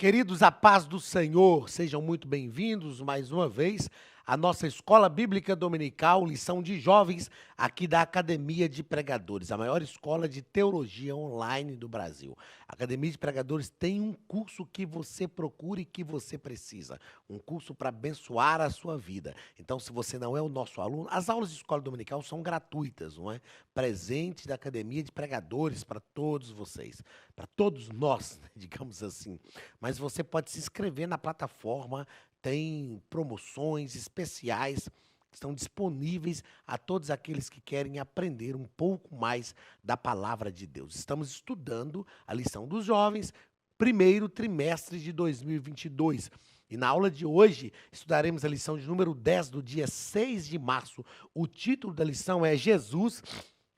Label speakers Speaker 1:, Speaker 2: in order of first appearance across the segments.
Speaker 1: Queridos, a paz do Senhor, sejam muito bem-vindos mais uma vez à nossa Escola Bíblica Dominical, lição de jovens, aqui da Academia de Pregadores, a maior escola de teologia online do Brasil. A Academia de Pregadores tem um curso que você procura e que você precisa, um curso para abençoar a sua vida. Então, se você não é o nosso aluno, as aulas de Escola Dominical são gratuitas, não é? Presente da Academia de Pregadores para todos vocês, para todos nós, digamos assim. Mas você pode se inscrever na plataforma, tem promoções especiais que estão disponíveis a todos aqueles que querem aprender um pouco mais da palavra de Deus. Estamos estudando a lição dos jovens, primeiro trimestre de 2022. E na aula de hoje, estudaremos a lição de número 10 do dia 6 de março. O título da lição é Jesus,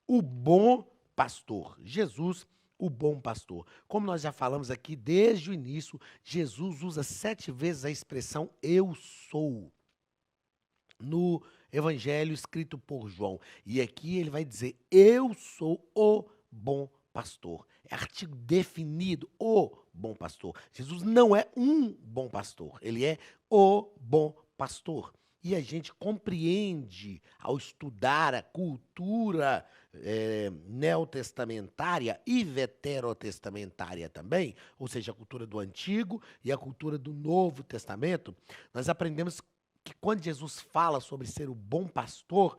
Speaker 1: o bom pastor. Jesus, o bom pastor. Como nós já falamos aqui desde o início, Jesus usa 7 vezes a expressão eu sou no evangelho escrito por João. E aqui ele vai dizer eu sou o bom pastor. É artigo definido, o bom pastor. Jesus não é um bom pastor, ele é o bom pastor. E a gente compreende, ao estudar a cultura neotestamentária e veterotestamentária também, ou seja, a cultura do Antigo e a cultura do Novo Testamento, nós aprendemos que quando Jesus fala sobre ser o bom pastor,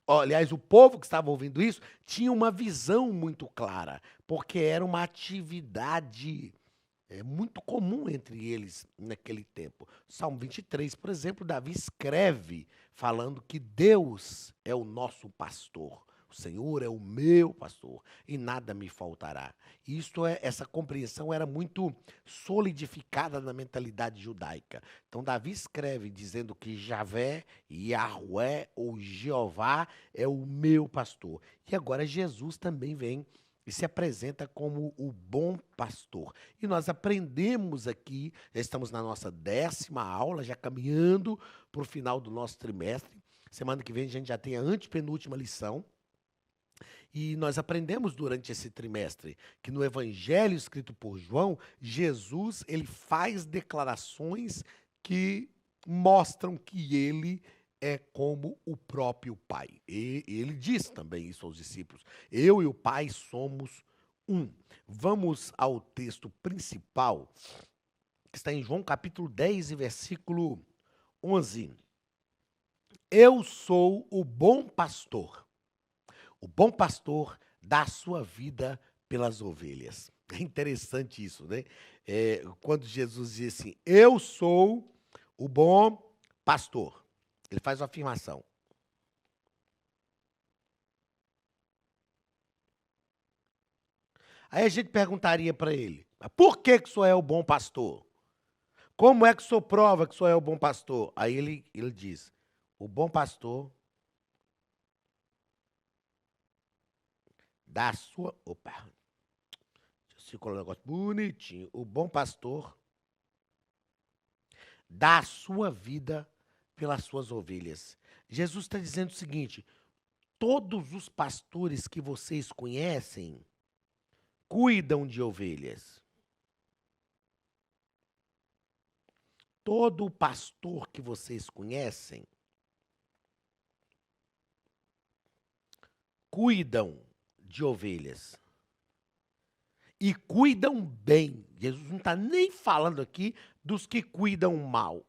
Speaker 1: aliás, o povo que estava ouvindo isso tinha uma visão muito clara, porque era uma atividade muito comum entre eles naquele tempo. Salmo 23, por exemplo, Davi escreve falando que Deus é o nosso pastor. O Senhor é o meu pastor e nada me faltará. Essa compreensão era muito solidificada na mentalidade judaica. Então Davi escreve dizendo que Javé, Yahweh ou Jeová é o meu pastor. E agora Jesus também vem e se apresenta como o bom pastor. E nós aprendemos aqui, já estamos na nossa 10ª aula, já caminhando para o final do nosso trimestre. Semana que vem a gente já tem a antepenúltima lição. E nós aprendemos durante esse trimestre que no evangelho escrito por João, Jesus ele faz declarações que mostram que ele é como o próprio Pai. E ele diz também isso aos discípulos: eu e o Pai somos um. Vamos ao texto principal, que está em João capítulo 10 e versículo 11. Eu sou o bom pastor. O bom pastor dá a sua vida pelas ovelhas. É interessante isso, né? Quando Jesus diz assim, eu sou o bom pastor. Ele faz uma afirmação. Aí a gente perguntaria para ele, por que que o senhor é o bom pastor? Como é que o senhor prova que o senhor é o bom pastor? Aí ele diz, o bom pastor dá a sua... Opa, deixa eu colocar um negócio bonitinho. O bom pastor dá a sua vida pelas suas ovelhas. Jesus está dizendo o seguinte, todos os pastores que vocês conhecem cuidam de ovelhas. Todo pastor que vocês conhecem cuidam de ovelhas. E cuidam bem. Jesus não está nem falando aqui dos que cuidam mal.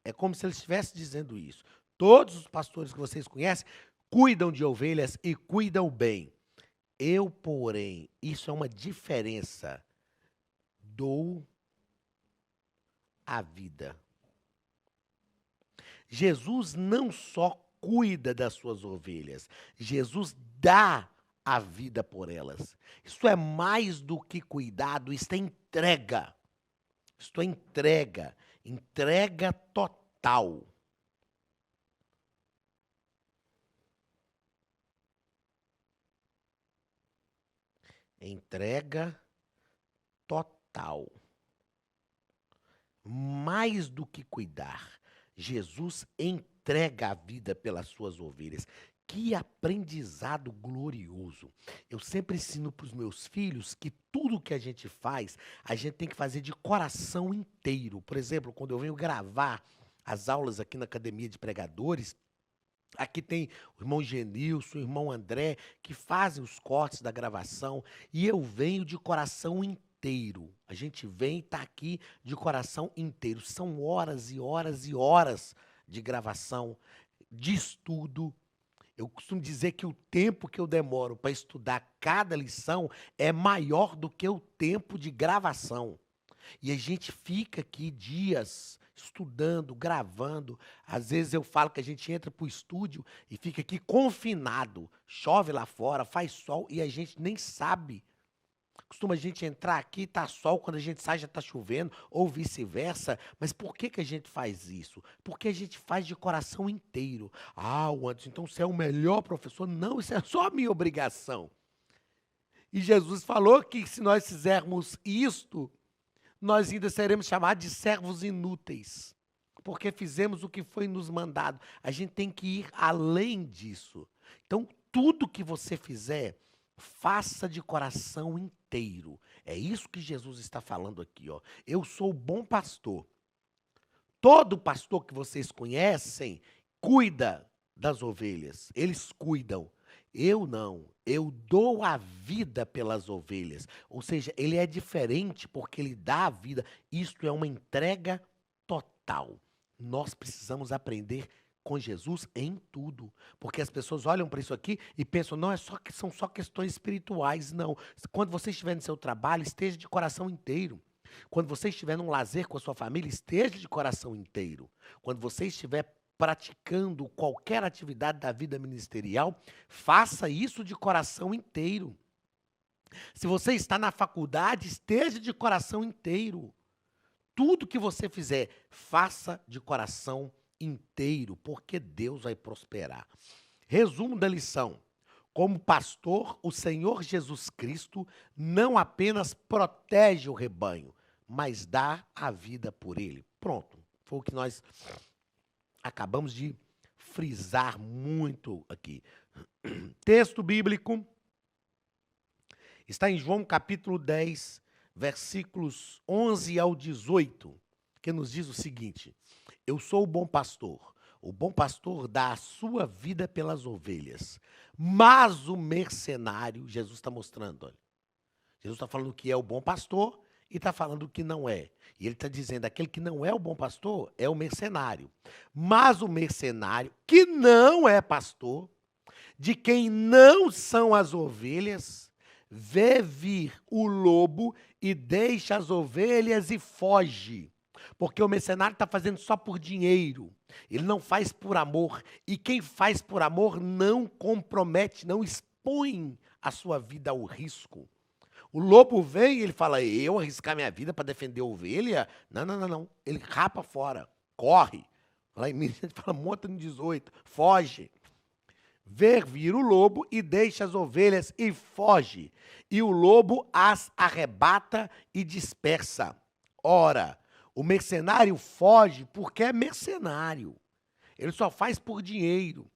Speaker 1: É como se ele estivesse dizendo isso. Todos os pastores que vocês conhecem cuidam de ovelhas e cuidam bem. Eu, porém, isso é uma diferença, dou a vida. Jesus não só cuida das suas ovelhas, Jesus dá a vida por elas. Isso é mais do que cuidado, isso é entrega. Isto é entrega, entrega total. Entrega total. Mais do que cuidar, Jesus entrega a vida pelas suas ovelhas. Que aprendizado glorioso. Eu sempre ensino para os meus filhos que tudo que a gente faz, a gente tem que fazer de coração inteiro. Por exemplo, quando eu venho gravar as aulas aqui na Academia de Pregadores, aqui tem o irmão Genilson, o irmão André, que fazem os cortes da gravação, e eu venho de coração inteiro. A gente vem e está aqui de coração inteiro. São horas e horas e horas de gravação, de estudo. Eu costumo dizer que o tempo que eu demoro para estudar cada lição é maior do que o tempo de gravação. E a gente fica aqui dias estudando, gravando. Às vezes eu falo que a gente entra para o estúdio e fica aqui confinado. Chove lá fora, faz sol e a gente nem sabe. Costuma a gente entrar aqui, tá sol, quando a gente sai já tá chovendo, ou vice-versa. Mas por que que a gente faz isso? Porque a gente faz de coração inteiro. Ah, Anderson, então você é o melhor professor? Não, isso é só a minha obrigação. E Jesus falou que se nós fizermos isto, nós ainda seremos chamados de servos inúteis, porque fizemos o que foi nos mandado. A gente tem que ir além disso. Então, tudo que você fizer, faça de coração inteiro. É isso que Jesus está falando aqui, ó. Eu sou o bom pastor. Todo pastor que vocês conhecem cuida das ovelhas. Eles cuidam. Eu não. Eu dou a vida pelas ovelhas. Ou seja, ele é diferente porque ele dá a vida. Isto é uma entrega total. Nós precisamos aprender com Jesus em tudo. Porque as pessoas olham para isso aqui e pensam, não, são só questões espirituais. Não. Quando você estiver no seu trabalho, esteja de coração inteiro. Quando você estiver num lazer com a sua família, esteja de coração inteiro. Quando você estiver praticando qualquer atividade da vida ministerial, faça isso de coração inteiro. Se você está na faculdade, esteja de coração inteiro. Tudo que você fizer, faça de coração inteiro, porque Deus vai prosperar. Resumo da lição. Como pastor, o Senhor Jesus Cristo não apenas protege o rebanho, mas dá a vida por ele. Pronto, foi o que nós acabamos de frisar muito aqui. Texto bíblico está em João capítulo 10, versículos 11 ao 18, que nos diz o seguinte: eu sou o bom pastor. O bom pastor dá a sua vida pelas ovelhas. Mas o mercenário, Jesus está mostrando, olha. Jesus está falando que é o bom pastor e está falando que não é. E ele está dizendo, aquele que não é o bom pastor é o mercenário. Mas o mercenário, que não é pastor, de quem não são as ovelhas, vê vir o lobo e deixa as ovelhas e foge. Porque o mercenário está fazendo só por dinheiro. Ele não faz por amor. E quem faz por amor não compromete, não expõe a sua vida ao risco. O lobo vem e ele fala, eu arriscar minha vida para defender a ovelha? Não, não, não, não. Ele rapa fora, corre. Lá em Minas a gente fala, monta no 18, foge. Vê vir o lobo e deixa as ovelhas e foge. E o lobo as arrebata e dispersa. Ora, o mercenário foge porque é mercenário. Ele só faz por dinheiro.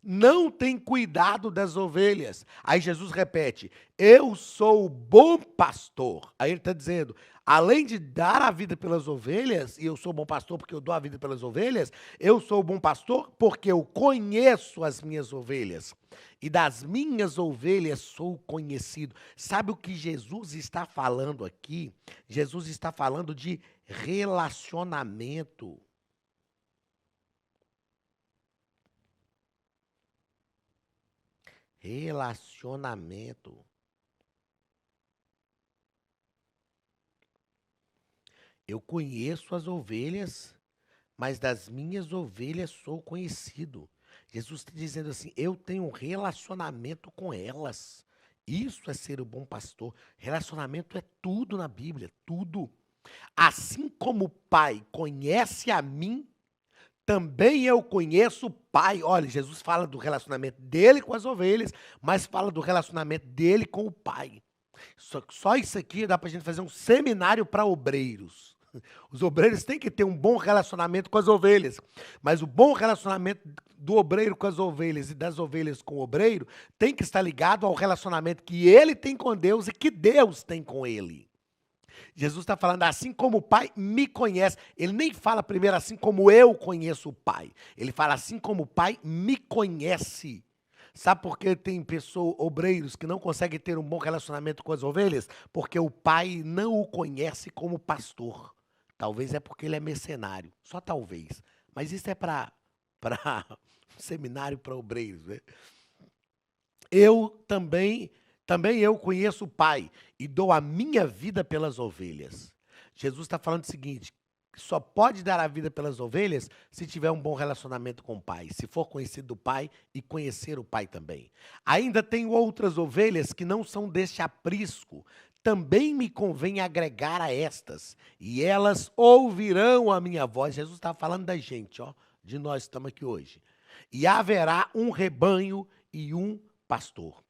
Speaker 1: Não tem cuidado das ovelhas. Aí Jesus repete, eu sou o bom pastor. Aí ele está dizendo, além de dar a vida pelas ovelhas, e eu sou o bom pastor porque eu dou a vida pelas ovelhas, eu sou o bom pastor porque eu conheço as minhas ovelhas. E das minhas ovelhas sou conhecido. Sabe o que Jesus está falando aqui? Jesus está falando de relacionamento. Relacionamento. Eu conheço as ovelhas, mas das minhas ovelhas sou conhecido. Jesus está dizendo assim, eu tenho um relacionamento com elas. Isso é ser o bom pastor. Relacionamento é tudo na Bíblia, tudo. Assim como o Pai conhece a mim, também eu conheço o Pai. Olha, Jesus fala do relacionamento dele com as ovelhas, mas fala do relacionamento dele com o Pai. Só isso aqui dá para a gente fazer um seminário para obreiros. Os obreiros têm que ter um bom relacionamento com as ovelhas. Mas o bom relacionamento do obreiro com as ovelhas e das ovelhas com o obreiro tem que estar ligado ao relacionamento que ele tem com Deus e que Deus tem com ele. Jesus está falando assim como o Pai me conhece. Ele nem fala primeiro assim como eu conheço o Pai. Ele fala assim como o Pai me conhece. Sabe por que tem obreiros que não conseguem ter um bom relacionamento com as ovelhas? Porque o Pai não o conhece como pastor. Talvez é porque ele é mercenário. Só talvez. Mas isso é para um seminário para obreiros, né? Eu também eu conheço o Pai e dou a minha vida pelas ovelhas. Jesus está falando o seguinte, só pode dar a vida pelas ovelhas se tiver um bom relacionamento com o Pai, se for conhecido do Pai e conhecer o Pai também. Ainda tenho outras ovelhas que não são deste aprisco, também me convém agregar a estas, e elas ouvirão a minha voz. Jesus está falando da gente, ó, de nós que estamos aqui hoje. E haverá um rebanho e um pastor.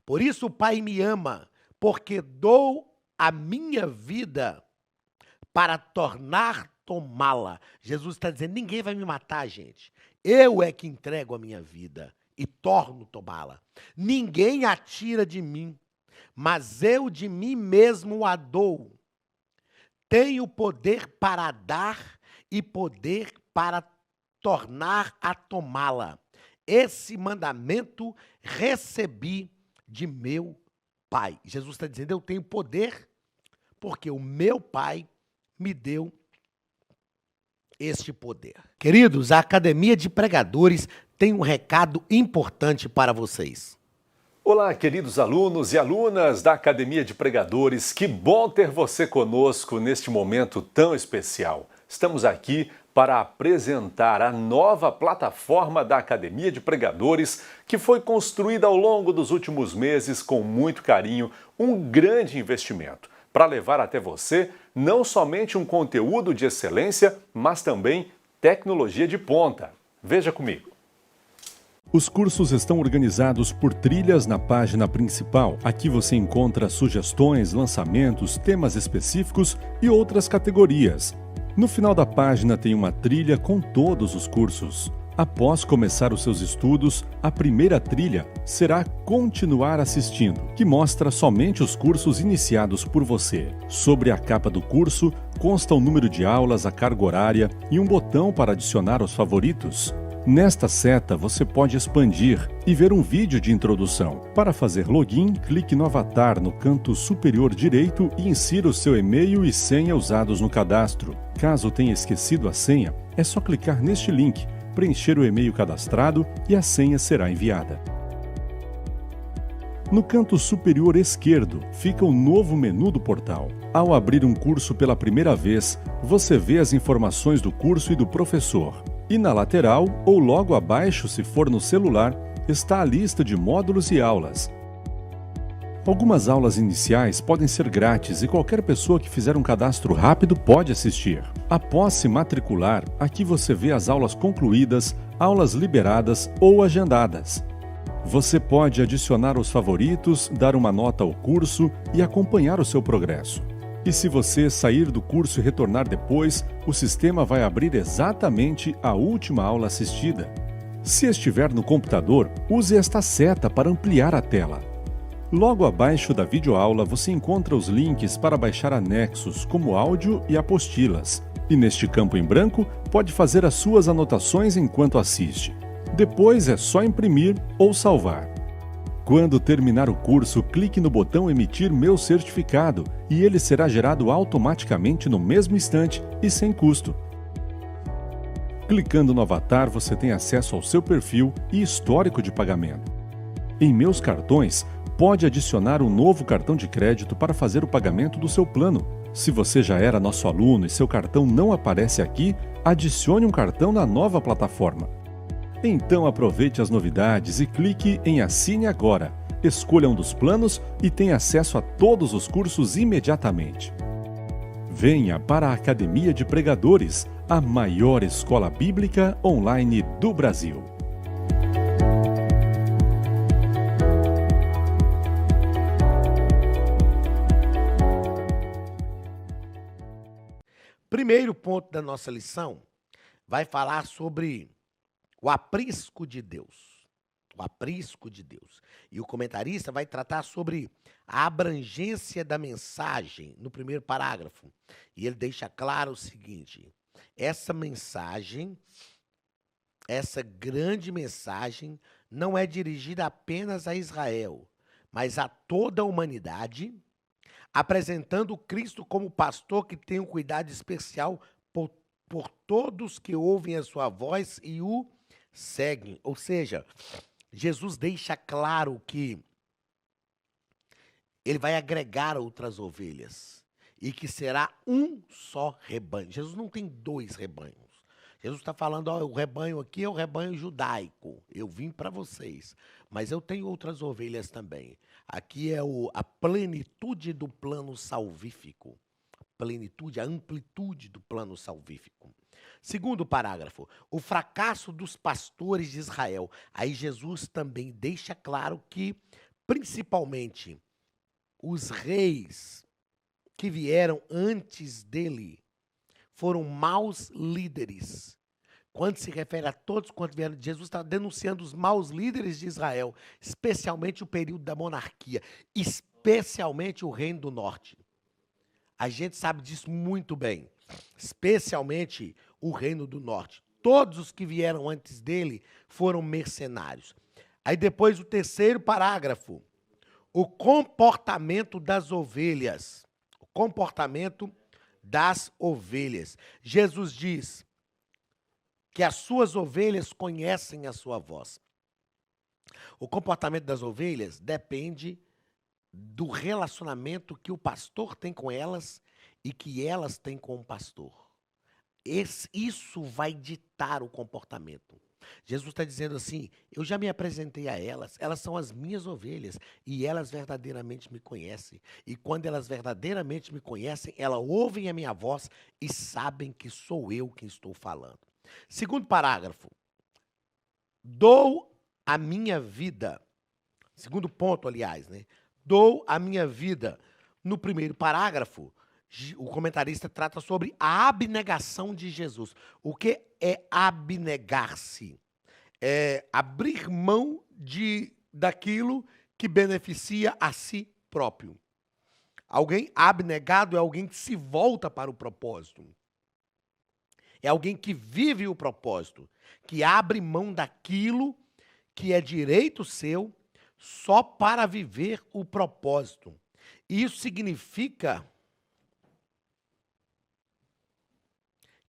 Speaker 1: Por isso o Pai me ama, porque dou a minha vida para tornar tomá-la. Jesus está dizendo, ninguém vai me matar, gente. Eu é que entrego a minha vida e torno tomá-la. Ninguém a tira de mim, mas eu de mim mesmo a dou. Tenho poder para dar e poder para tornar a tomá-la. Esse mandamento recebi de meu Pai. Jesus está dizendo, eu tenho poder porque o meu Pai me deu este poder. Queridos, a Academia de Pregadores tem um recado importante para vocês.
Speaker 2: Olá, queridos alunos e alunas da Academia de Pregadores, que bom ter você conosco neste momento tão especial. Estamos aqui para apresentar a nova plataforma da Academia de Pregadores, que foi construída ao longo dos últimos meses com muito carinho, um grande investimento, para levar até você não somente um conteúdo de excelência, mas também tecnologia de ponta. Veja comigo.
Speaker 3: Os cursos estão organizados por trilhas na página principal. Aqui você encontra sugestões, lançamentos, temas específicos e outras categorias. No final da página tem uma trilha com todos os cursos. Após começar os seus estudos, a primeira trilha será Continuar assistindo, que mostra somente os cursos iniciados por você. Sobre a capa do curso, consta o número de aulas, a carga horária e um botão para adicionar os favoritos. Nesta seta, você pode expandir e ver um vídeo de introdução. Para fazer login, clique no avatar no canto superior direito e insira o seu e-mail e senha usados no cadastro. Caso tenha esquecido a senha, é só clicar neste link, preencher o e-mail cadastrado e a senha será enviada. No canto superior esquerdo fica o novo menu do portal. Ao abrir um curso pela primeira vez, você vê as informações do curso e do professor. E na lateral, ou logo abaixo, se for no celular, está a lista de módulos e aulas. Algumas aulas iniciais podem ser grátis e qualquer pessoa que fizer um cadastro rápido pode assistir. Após se matricular, aqui você vê as aulas concluídas, aulas liberadas ou agendadas. Você pode adicionar os favoritos, dar uma nota ao curso e acompanhar o seu progresso. E se você sair do curso e retornar depois, o sistema vai abrir exatamente a última aula assistida. Se estiver no computador, use esta seta para ampliar a tela. Logo abaixo da videoaula você encontra os links para baixar anexos, como áudio e apostilas. E neste campo em branco, pode fazer as suas anotações enquanto assiste. Depois é só imprimir ou salvar. Quando terminar o curso, clique no botão Emitir meu certificado e ele será gerado automaticamente no mesmo instante e sem custo. Clicando no avatar, você tem acesso ao seu perfil e histórico de pagamento. Em Meus Cartões, pode adicionar um novo cartão de crédito para fazer o pagamento do seu plano. Se você já era nosso aluno e seu cartão não aparece aqui, adicione um cartão na nova plataforma. Então aproveite as novidades e clique em Assine Agora. Escolha um dos planos e tenha acesso a todos os cursos imediatamente. Venha para a Academia de Pregadores, a maior escola bíblica online do Brasil.
Speaker 1: primeiro ponto da nossa lição vai falar sobre o aprisco de Deus. O aprisco de Deus. E o comentarista vai tratar sobre a abrangência da mensagem no primeiro parágrafo. E ele deixa claro o seguinte: essa mensagem, essa grande mensagem, não é dirigida apenas a Israel, mas a toda a humanidade, apresentando Cristo como pastor que tem um cuidado especial por todos que ouvem a sua voz e o seguem. Ou seja, Jesus deixa claro que ele vai agregar outras ovelhas e que será um só rebanho. Jesus não tem dois rebanhos. Jesus está falando, ó, o rebanho aqui é o rebanho judaico. Eu vim para vocês, mas eu tenho outras ovelhas também. Aqui é a plenitude do plano salvífico. Plenitude, a amplitude do plano salvífico. Segundo parágrafo, o fracasso dos pastores de Israel. Aí Jesus também deixa claro que, principalmente, os reis que vieram antes dele foram maus líderes. Quando se refere a todos quanto vieram, Jesus está denunciando os maus líderes de Israel, especialmente o período da monarquia, especialmente o Reino do Norte. A gente sabe disso muito bem, especialmente o Reino do Norte. Todos os que vieram antes dele foram mercenários. Aí depois o terceiro parágrafo, o comportamento das ovelhas. O comportamento das ovelhas. Jesus diz que as suas ovelhas conhecem a sua voz. O comportamento das ovelhas depende do relacionamento que o pastor tem com elas e que elas têm com o pastor. Isso vai ditar o comportamento. Jesus está dizendo assim, eu já me apresentei a elas, elas são as minhas ovelhas e elas verdadeiramente me conhecem. E quando elas verdadeiramente me conhecem, elas ouvem a minha voz e sabem que sou eu quem estou falando. Segundo parágrafo, dou a minha vida. Segundo ponto, aliás, né? Dou a minha vida. No primeiro parágrafo, o comentarista trata sobre a abnegação de Jesus. O que é abnegar-se? É abrir mão daquilo que beneficia a si próprio. Alguém abnegado é alguém que se volta para o propósito. É alguém que vive o propósito, que abre mão daquilo que é direito seu só para viver o propósito. Isso significa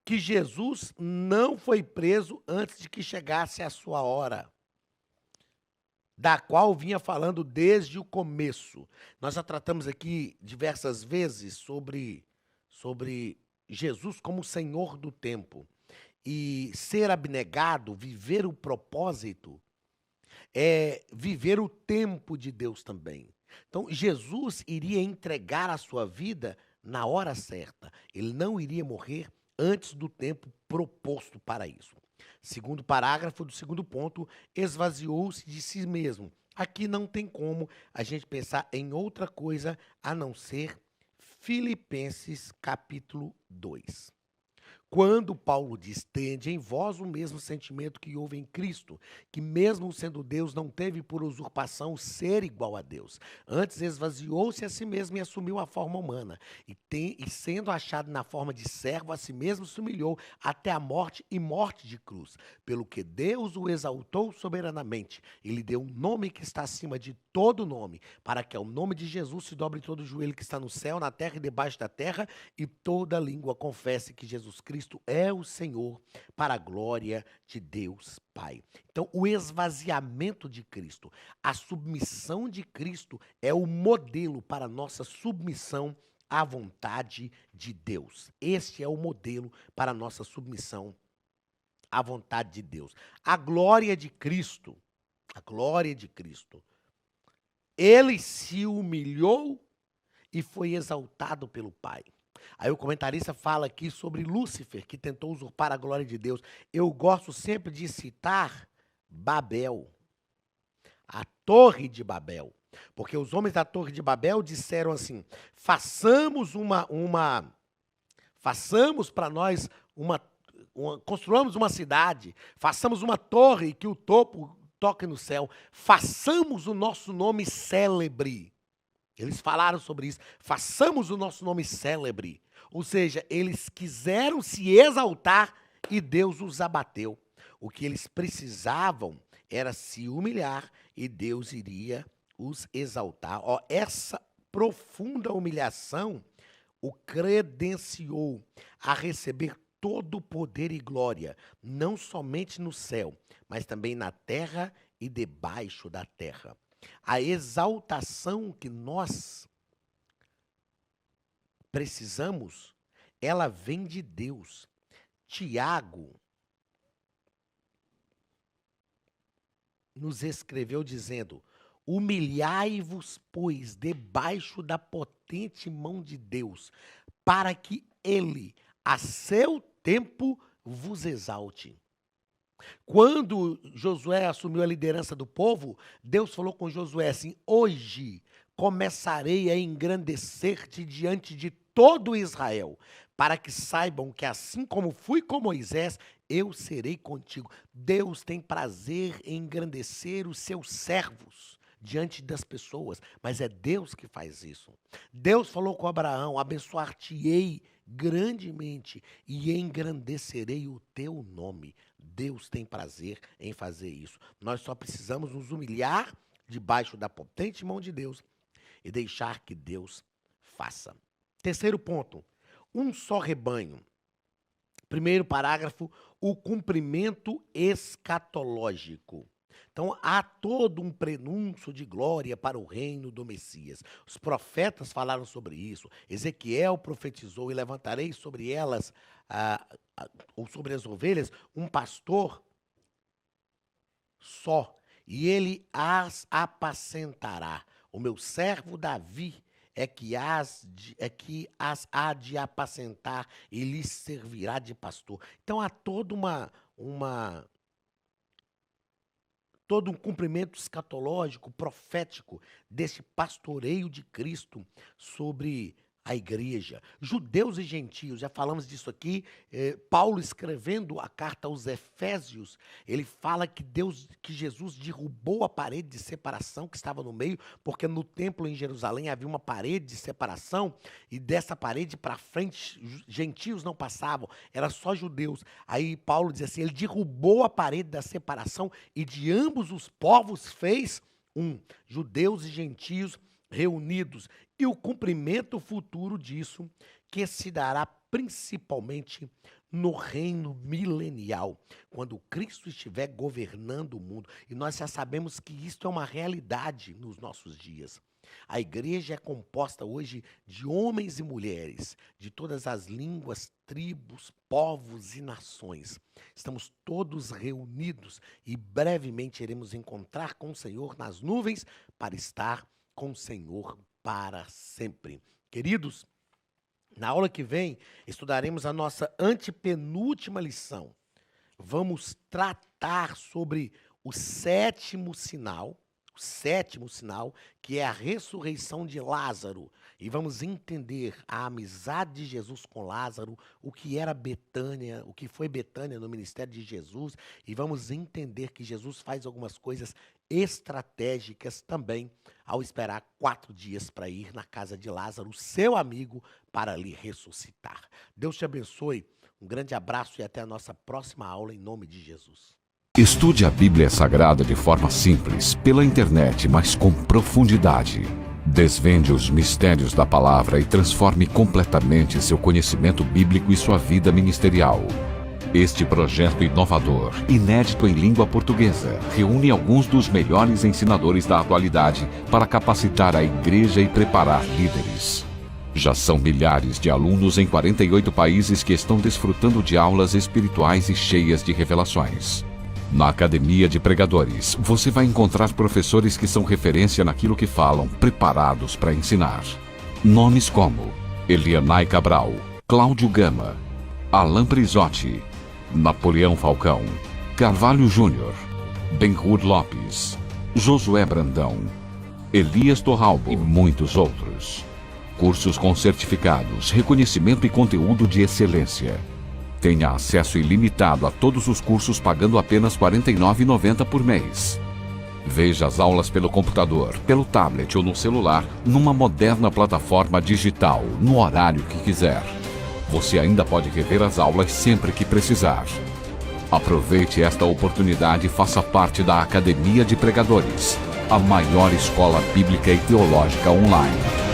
Speaker 1: que Jesus não foi preso antes de que chegasse a sua hora, da qual vinha falando desde o começo. Nós já tratamos aqui diversas vezes sobre Jesus como Senhor do tempo. E ser abnegado, viver o propósito, é viver o tempo de Deus também. Então, Jesus iria entregar a sua vida na hora certa. Ele não iria morrer antes do tempo proposto para isso. Segundo parágrafo do segundo ponto, esvaziou-se de si mesmo. Aqui não tem como a gente pensar em outra coisa a não ser Filipenses capítulo 2. Quando Paulo diz, tende em vós o mesmo sentimento que houve em Cristo, que mesmo sendo Deus, não teve por usurpação ser igual a Deus. Antes esvaziou-se a si mesmo e assumiu a forma humana. E sendo achado na forma de servo, a si mesmo se humilhou até a morte e morte de cruz. Pelo que Deus o exaltou soberanamente e lhe deu um nome que está acima de todo nome, para que ao nome de Jesus se dobre todo o joelho que está no céu, na terra e debaixo da terra, e toda língua confesse que Jesus Cristo é o Senhor, para a glória de Deus Pai. Então, o esvaziamento de Cristo, a submissão de Cristo é o modelo para a nossa submissão à vontade de Deus. Este é o modelo para a nossa submissão à vontade de Deus. A glória de Cristo, ele se humilhou e foi exaltado pelo Pai. Aí o comentarista fala aqui sobre Lúcifer, que tentou usurpar a glória de Deus. Eu gosto sempre de citar Babel, a Torre de Babel. Porque os homens da Torre de Babel disseram assim, façamos uma façamos para nós construamos uma cidade, façamos uma torre que o topo toque no céu, façamos o nosso nome célebre. Eles falaram sobre isso, façamos o nosso nome célebre. Ou seja, eles quiseram se exaltar e Deus os abateu. O que eles precisavam era se humilhar e Deus iria os exaltar. Ó, essa profunda humilhação o credenciou a receber todo o poder e glória, não somente no céu, mas também na terra e debaixo da terra. A exaltação que nós precisamos, ela vem de Deus. Tiago nos escreveu dizendo: humilhai-vos, pois, debaixo da potente mão de Deus, para que ele, a seu tempo, vos exalte. Quando Josué assumiu a liderança do povo, Deus falou com Josué assim: hoje começarei a engrandecer-te diante de todo Israel, para que saibam que assim como fui com Moisés, eu serei contigo. Deus tem prazer em engrandecer os seus servos diante das pessoas, mas é Deus que faz isso. Deus falou com Abraão: abençoar-te-ei grandemente e engrandecerei o teu nome. Deus tem prazer em fazer isso. Nós só precisamos nos humilhar debaixo da potente mão de Deus e deixar que Deus faça. Terceiro ponto, um só rebanho. Primeiro parágrafo, o cumprimento escatológico. Então, há todo um prenúncio de glória para o reino do Messias. Os profetas falaram sobre isso. Ezequiel profetizou: e levantarei sobre elas, ou sobre as ovelhas, um pastor só, e ele as apacentará. O meu servo Davi é que as há de apacentar e lhes servirá de pastor. Então, há todo um cumprimento escatológico, profético, desse pastoreio de Cristo sobre a igreja. Judeus e gentios, já falamos disso aqui. Paulo, escrevendo a carta aos Efésios, ele fala que Jesus derrubou a parede de separação que estava no meio, porque no templo em Jerusalém havia uma parede de separação, e dessa parede para frente gentios não passavam, era só judeus. Aí Paulo diz assim: ele derrubou a parede da separação e de ambos os povos fez judeus e gentios reunidos, e o cumprimento futuro disso, que se dará principalmente no reino milenial, quando Cristo estiver governando o mundo. E nós já sabemos que isto é uma realidade nos nossos dias. A igreja é composta hoje de homens e mulheres, de todas as línguas, tribos, povos e nações. Estamos todos reunidos e brevemente iremos encontrar com o Senhor nas nuvens para estar com o Senhor para sempre. Queridos, na aula que vem, estudaremos a nossa antepenúltima lição. Vamos tratar sobre o sétimo sinal, que é a ressurreição de Lázaro. E vamos entender a amizade de Jesus com Lázaro, o que era Betânia, o que foi Betânia no ministério de Jesus. E vamos entender que Jesus faz algumas coisas estratégicas também, ao esperar 4 dias para ir na casa de Lázaro, seu amigo, para lhe ressuscitar. Deus te abençoe, um grande abraço e até a nossa próxima aula, em nome de Jesus.
Speaker 3: Estude a Bíblia Sagrada de forma simples, pela internet, mas com profundidade. Desvende os mistérios da palavra e transforme completamente seu conhecimento bíblico e sua vida ministerial. Este projeto inovador, inédito em língua portuguesa, reúne alguns dos melhores ensinadores da atualidade para capacitar a igreja e preparar líderes. Já são milhares de alunos em 48 países que estão desfrutando de aulas espirituais e cheias de revelações. Na Academia de Pregadores, você vai encontrar professores que são referência naquilo que falam, preparados para ensinar. Nomes como Elianai Cabral, Cláudio Gama, Alain Prisotti, Napoleão Falcão, Carvalho Júnior, Benhur Lopes, Josué Brandão, Elias Torralbo e muitos outros.
Speaker 4: Cursos com certificados, reconhecimento e conteúdo de excelência. Tenha acesso ilimitado a todos os cursos pagando apenas R$ 49,90 por mês. Veja as aulas pelo computador, pelo tablet ou no celular, numa moderna plataforma digital, no horário que quiser. Você ainda pode rever as aulas sempre que precisar. Aproveite esta oportunidade e faça parte da Academia de Pregadores, a maior escola bíblica e teológica online.